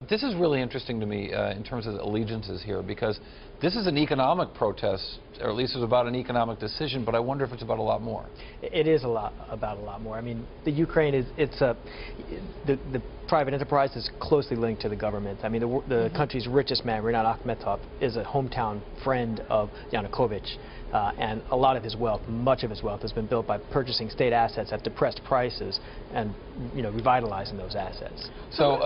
This is really interesting to me in terms of allegiances here, because this is an economic protest, or at least it's about an economic decision, but I wonder if it's about a lot more. It is about a lot more. I mean, the Ukraine is, the private enterprise is closely linked to the government. I mean, the country's richest man, Rinat Akhmetov, is a hometown friend of Yanukovych. And a lot of his wealth, much of his wealth, has been built by purchasing state assets at depressed prices and, revitalizing those assets. So,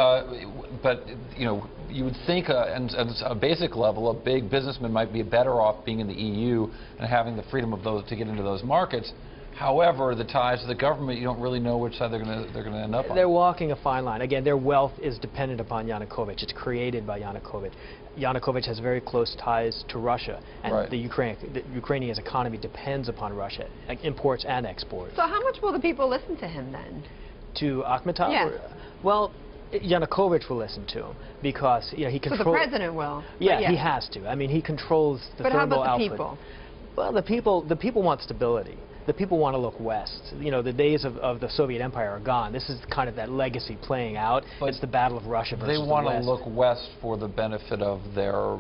but, you would think on a basic level, a big businessman might be better off being in the EU and having the freedom of those to get into those markets. However, the ties to the government, you don't really know which side they're going to end up on. They're walking a fine line. Again, their wealth is dependent upon Yanukovych. It's created by Yanukovych. Yanukovych has very close ties to Russia, and right. the Ukrainian economy depends upon Russia, like imports and exports. So how much will the people listen to him then? To Akhmetov? Yes. Well, Yanukovych will listen to him because he controls. So the president will. Yeah, he has to. I mean, he controls the thermal output. But how about the people? Well, the people want stability. The people want to look west. The days of the Soviet Empire are gone. This is kind of that legacy playing out. But it's the battle of Russia versus the West. They want to look west for the benefit of their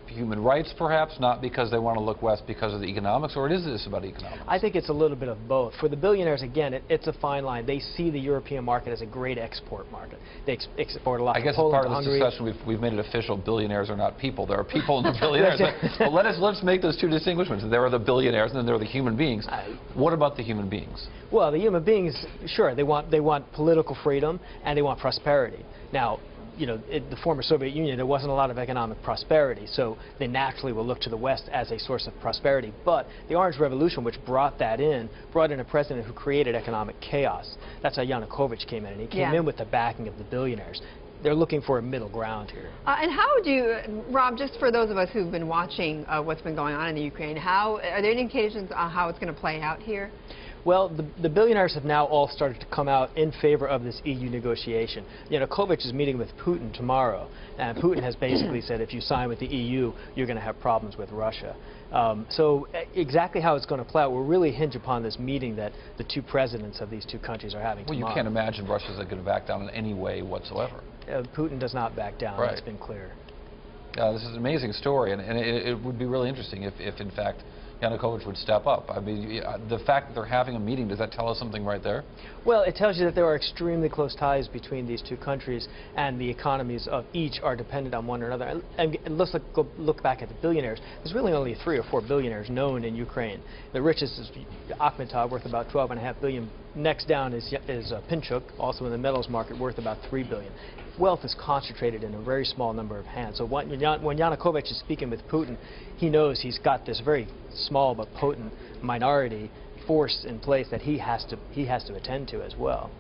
human rights, perhaps, not because they want to look west because of the economics, or is this about economics? I think it's a little bit of both. For the billionaires, again, it's a fine line. They see the European market as a great export market. They export a lot. I guess Poland, as part of this Hungary. discussion, we've made it official. Billionaires are not people. There are people in the billionaires. But let's make those two distinguishments. There are the billionaires, and then there are the human beings. What about the human beings? Well, the human beings, sure, they want political freedom and they want prosperity. Now, in the former Soviet Union, there wasn't a lot of economic prosperity, so they naturally will look to the West as a source of prosperity. But the Orange Revolution, which brought in a president who created economic chaos. That's how Yanukovych came in, and he came in with the backing of the billionaires. They're looking for a middle ground here. And how would you, Rob, just for those of us who've been watching what's been going on in the Ukraine, are there any indications on how it's going to play out here? Well, the billionaires have now all started to come out in favor of this EU negotiation. Yanukovych is meeting with Putin tomorrow, and Putin has basically said if you sign with the EU, you're going to have problems with Russia. So exactly how it's going to play out will really hinge upon this meeting that the two presidents of these two countries are having tomorrow. Well, you can't imagine Russia's going to back down in any way whatsoever. Putin does not back down. Right. That's been clear. This is an amazing story, and it would be really interesting if in fact, Yanukovych would step up. I mean, the fact that they're having a meeting, does that tell us something right there? Well, it tells you that there are extremely close ties between these two countries, and the economies of each are dependent on one another. And let's look back at the billionaires. There's really only 3 or 4 billionaires known in Ukraine. The richest is Akhmetov, worth about $12.5 billion. Next down is Pinchuk, also in the metals market, worth about $3 billion. Wealth is concentrated in a very small number of hands. So when Yanukovych is speaking with Putin, he knows he's got this very small but potent minority force in place that he has to attend to as well.